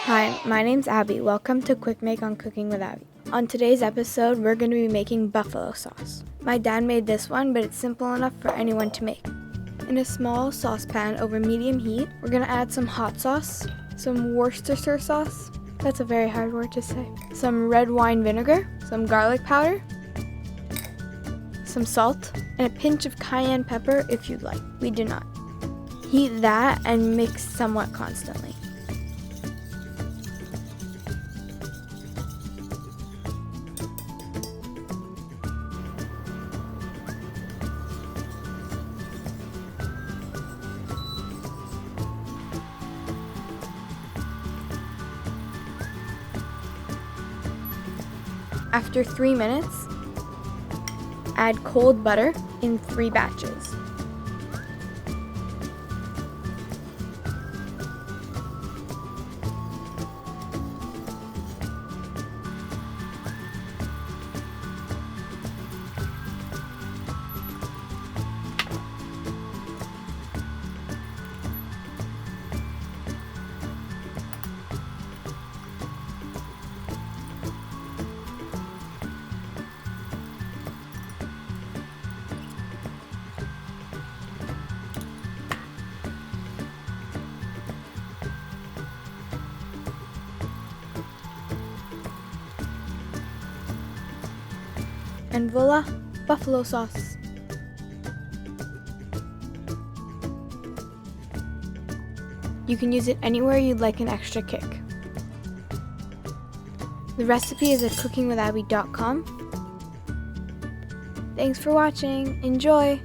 Hi, my name's Abby. Welcome to Quick Make on Cooking with Abby. On today's episode, we're going to be making buffalo sauce. My dad made this one, but it's simple enough for anyone to make. In a small saucepan over medium heat, we're going to add some hot sauce, some Worcestershire sauce, that's a very hard word to say, some red wine vinegar, some garlic powder, some salt, and a pinch of cayenne pepper if you'd like. We do not. Heat that and mix somewhat constantly. After 3 minutes, add cold butter in 3 batches. And voila, buffalo sauce. You can use it anywhere you'd like an extra kick. The recipe is at cookingwithabby.com. Thanks for watching. Enjoy!